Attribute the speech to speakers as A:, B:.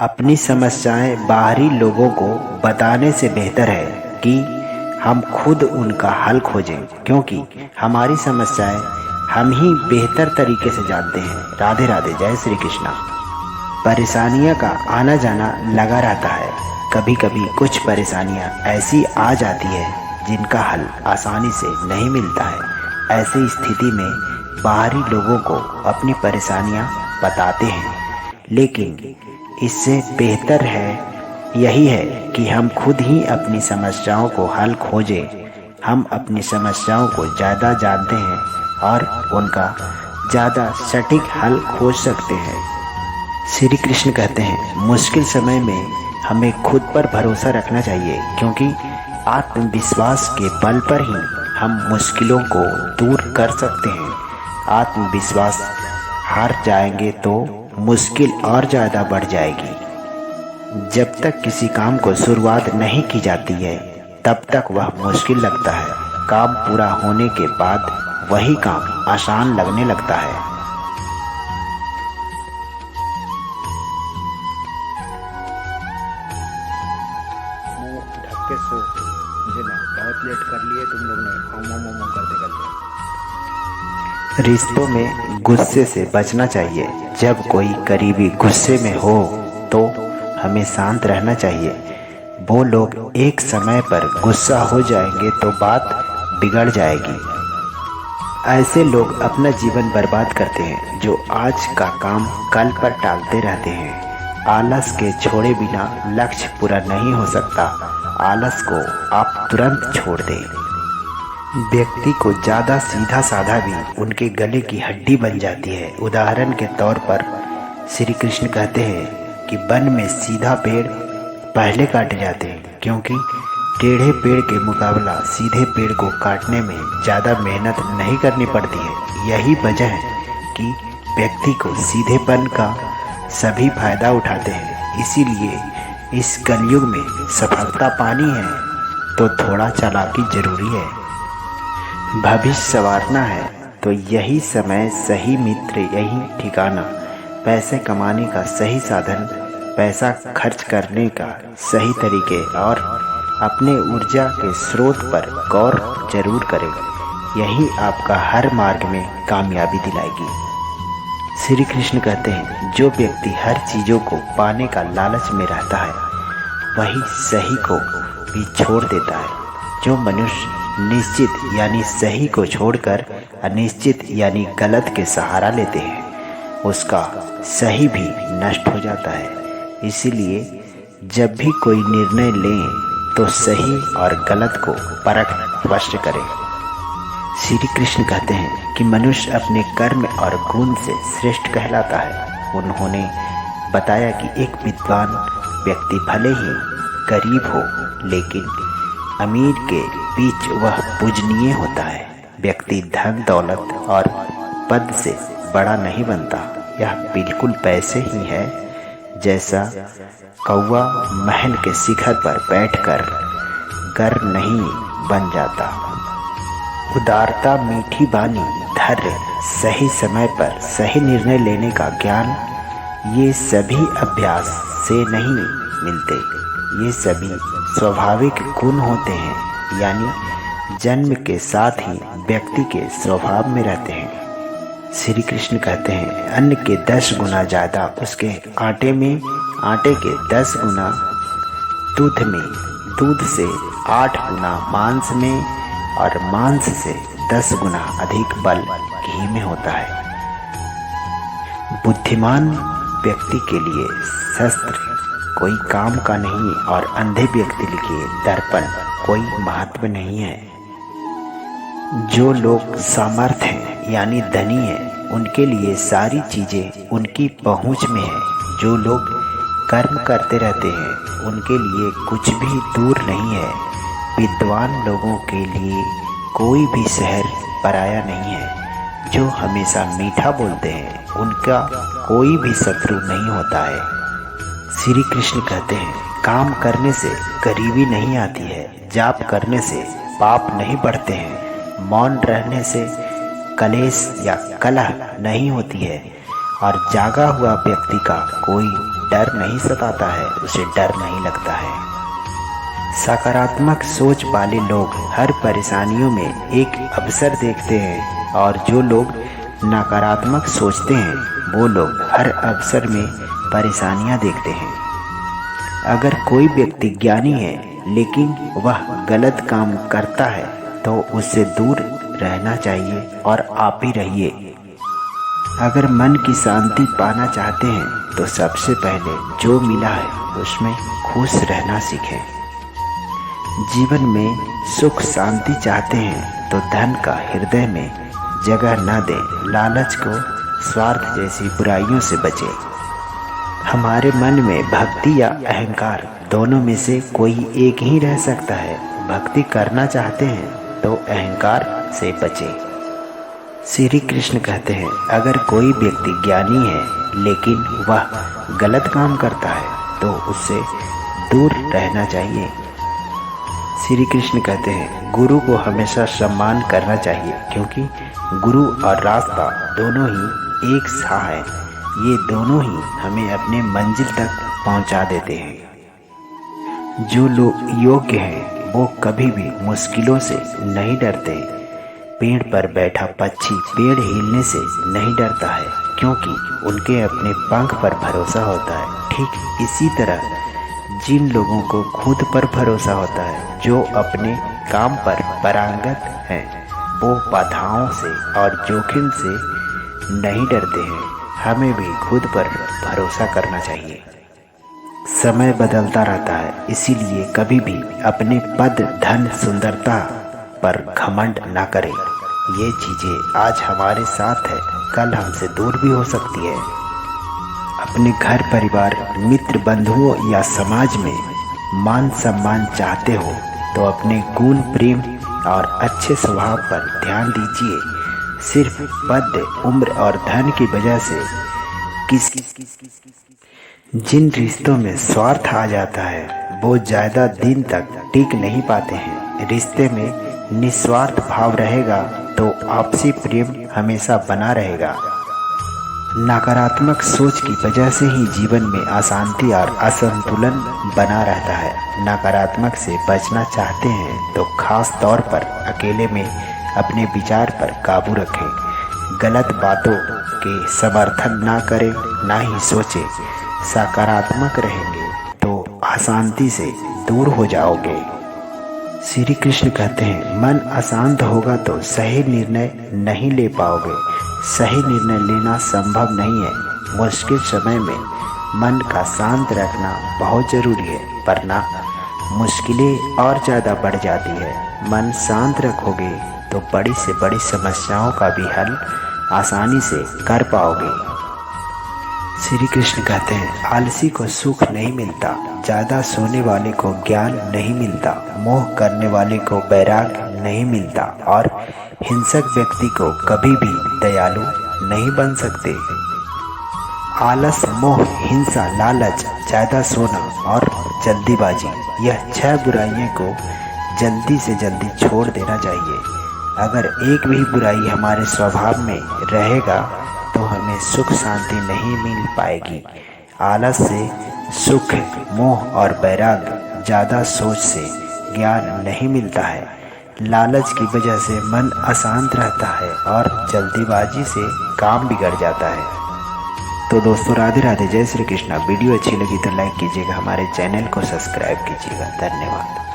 A: अपनी समस्याएं बाहरी लोगों को बताने से बेहतर है कि हम खुद उनका हल खोजें, क्योंकि हमारी समस्याएं हम ही बेहतर तरीके से जानते हैं। राधे राधे, जय श्री कृष्णा। परेशानियों का आना जाना लगा रहता है। कभी कभी कुछ परेशानियां ऐसी आ जाती है जिनका हल आसानी से नहीं मिलता है। ऐसी स्थिति में बाहरी लोगों को अपनी परेशानियां बताते हैं, लेकिन इससे बेहतर यही है कि हम खुद ही अपनी समस्याओं को हल खोजें। हम अपनी समस्याओं को ज़्यादा जानते हैं और उनका ज़्यादा सटीक हल खोज सकते हैं। श्री कृष्ण कहते हैं, मुश्किल समय में हमें खुद पर भरोसा रखना चाहिए, क्योंकि आत्मविश्वास के बल पर ही हम मुश्किलों को दूर कर सकते हैं। आत्मविश्वास हार जाएंगे तो मुश्किल और ज़्यादा बढ़ जाएगी। जब तक किसी काम को शुरुआत नहीं की जाती है तब तक वह मुश्किल लगता है। काम पूरा होने के बाद वही काम आसान लगने लगता है। मुंह ढक के सो, मुझे ना बहुत लेट कर लिए तुम लोग ने करते करते। रिश्तों में गुस्से से बचना चाहिए। जब कोई करीबी गुस्से में हो तो हमें शांत रहना चाहिए। वो लोग एक समय पर गुस्सा हो जाएंगे तो बात बिगड़ जाएगी। ऐसे लोग अपना जीवन बर्बाद करते हैं, जो आज का काम कल पर टालते रहते हैं। आलस के छोड़े बिना लक्ष्य पूरा नहीं हो सकता। आलस को आप तुरंत छोड़ दें। व्यक्ति को ज़्यादा सीधा साधा भी उनके गले की हड्डी बन जाती है। उदाहरण के तौर पर श्री कृष्ण कहते हैं कि वन में सीधा पेड़ पहले काटे जाते हैं, क्योंकि टेढ़े पेड़ के मुकाबला सीधे पेड़ को काटने में ज़्यादा मेहनत नहीं करनी पड़ती है। यही वजह है कि व्यक्ति को सीधेपन का सभी फायदा उठाते हैं। इसीलिए इस कलयुग में सफलता पानी है तो थोड़ा चालाकी जरूरी है। भविष्य संवारना है तो यही समय, सही मित्र यही ठिकाना, पैसे कमाने का सही साधन, पैसा खर्च करने का सही तरीके और अपने ऊर्जा के स्रोत पर गौर जरूर करें। यही आपका हर मार्ग में कामयाबी दिलाएगी। श्री कृष्ण कहते हैं, जो व्यक्ति हर चीज़ों को पाने का लालच में रहता है वही सही को भी छोड़ देता है। जो मनुष्य निश्चित यानी सही को छोड़कर अनिश्चित यानी गलत के सहारा लेते हैं, उसका सही भी नष्ट हो जाता है। इसीलिए जब भी कोई निर्णय लें तो सही और गलत को परख स्पष्ट करें। श्री कृष्ण कहते हैं कि मनुष्य अपने कर्म और गुण से श्रेष्ठ कहलाता है। उन्होंने बताया कि एक विद्वान व्यक्ति भले ही गरीब हो, लेकिन अमीर के बीच वह पूजनीय होता है। व्यक्ति धन दौलत और पद से बड़ा नहीं बनता। यह बिल्कुल पैसे ही है जैसा कौवा महल के शिखर पर बैठकर गर नहीं बन जाता। उदारता, मीठी बानी, धैर्य, सही समय पर सही निर्णय लेने का ज्ञान, ये सभी अभ्यास से नहीं मिलते। ये सभी स्वाभाविक गुण होते हैं, यानी जन्म के साथ ही व्यक्ति के स्वभाव में रहते हैं। श्री कृष्ण कहते हैं, अन्न के 10 गुना ज़्यादा उसके आटे में, आटे के 10 गुना दूध में, दूध से 8 गुना मांस में और मांस से 10 गुना अधिक बल घी में होता है। बुद्धिमान व्यक्ति के लिए शस्त्र कोई काम का नहीं और अंधे व्यक्ति के लिए दर्पण कोई महत्व नहीं है। जो लोग सामर्थ्य हैं यानी धनी हैं, उनके लिए सारी चीज़ें उनकी पहुंच में है। जो लोग कर्म करते रहते हैं उनके लिए कुछ भी दूर नहीं है। विद्वान लोगों के लिए कोई भी शहर पराया नहीं है। जो हमेशा मीठा बोलते हैं उनका कोई भी शत्रु नहीं होता है। श्री कृष्ण कहते हैं, काम करने से गरीबी नहीं आती है, जाप करने से पाप नहीं बढ़ते हैं, मौन रहने से कलेश या कलह नहीं होती है और जागा हुआ व्यक्ति का कोई डर नहीं सताता है, उसे डर नहीं लगता है। सकारात्मक सोच वाले लोग हर परेशानियों में एक अवसर देखते हैं और जो लोग नकारात्मक सोचते हैं वो लोग हर अवसर में परेशानियां देखते हैं। अगर कोई व्यक्ति ज्ञानी है लेकिन वह गलत काम करता है तो उससे दूर रहना चाहिए और आप ही रहिए। अगर मन की शांति पाना चाहते हैं तो सबसे पहले जो मिला है उसमें खुश रहना सीखें। जीवन में सुख शांति चाहते हैं तो धन का हृदय में जगह न दें। लालच को स्वार्थ जैसी बुराइयों से बचें। हमारे मन में भक्ति या अहंकार दोनों में से कोई एक ही रह सकता है। भक्ति करना चाहते हैं तो अहंकार से बचें। श्री कृष्ण कहते हैं, अगर कोई व्यक्ति ज्ञानी है लेकिन वह गलत काम करता है तो उससे दूर रहना चाहिए। श्री कृष्ण कहते हैं, गुरु को हमेशा सम्मान करना चाहिए क्योंकि गुरु और रास्ता दोनों ही एक सा है। ये दोनों ही हमें अपने मंजिल तक पहुंचा देते हैं। जो लोग योग्य हैं वो कभी भी मुश्किलों से नहीं डरते। पेड़ पर बैठा पक्षी पेड़ हिलने से नहीं डरता है क्योंकि उनके अपने पंख पर भरोसा होता है। ठीक इसी तरह जिन लोगों को खुद पर भरोसा होता है, जो अपने काम पर पारंगत हैं, वो बाधाओं से और जोखिम से नहीं डरते हैं। हमें भी खुद पर भरोसा करना चाहिए। समय बदलता रहता है, इसीलिए कभी भी अपने पद धन सुंदरता पर घमंड ना करें। ये चीज़ें आज हमारे साथ है, कल हमसे दूर भी हो सकती है। अपने घर परिवार मित्र बंधुओं या समाज में मान सम्मान चाहते हो तो अपने गुण प्रेम और अच्छे स्वभाव पर ध्यान दीजिए। सिर्फ पद उम्र और धन की वजह से जिन रिश्तों में स्वार्थ आ जाता है वो ज़्यादा दिन तक टिक नहीं पाते हैं। रिश्ते में निस्वार्थ भाव रहेगा तो आपसी प्रेम हमेशा बना रहेगा। नकारात्मक सोच की वजह से ही जीवन में अशांति और असंतुलन बना रहता है। नकारात्मक से बचना चाहते हैं तो खास तौर पर अकेले में अपने विचार पर काबू रखें। गलत बातों के समर्थन ना करें, ना ही सोचें। सकारात्मक रहेंगे तो अशांति से दूर हो जाओगे। श्री कृष्ण कहते हैं, मन अशांत होगा तो सही निर्णय नहीं ले पाओगे। सही निर्णय लेना संभव नहीं है। मुश्किल समय में मन का शांत रखना बहुत ज़रूरी है, वरना मुश्किलें और ज़्यादा बढ़ जाती है। मन शांत रखोगे तो बड़ी से बड़ी समस्याओं का भी हल आसानी से कर पाओगे। श्री कृष्ण कहते हैं, आलसी को सुख नहीं मिलता, ज़्यादा सोने वाले को ज्ञान नहीं मिलता, मोह करने वाले को वैराग्य नहीं मिलता और हिंसक व्यक्ति को कभी भी दयालु नहीं बन सकते। आलस, मोह, हिंसा, लालच, ज़्यादा सोना और जल्दीबाजी, यह 6 बुराइयों को जल्दी से जल्दी छोड़ देना चाहिए। अगर एक भी बुराई हमारे स्वभाव में रहेगा तो हमें सुख शांति नहीं मिल पाएगी। आलस से सुख, मोह और वैराग्य, ज़्यादा सोच से ज्ञान नहीं मिलता है। लालच की वजह से मन अशांत रहता है और जल्दीबाजी से काम बिगड़ जाता है। तो दोस्तों, राधे राधे, जय श्री कृष्णा। वीडियो अच्छी लगी तो लाइक कीजिएगा, हमारे चैनल को सब्सक्राइब कीजिएगा। धन्यवाद।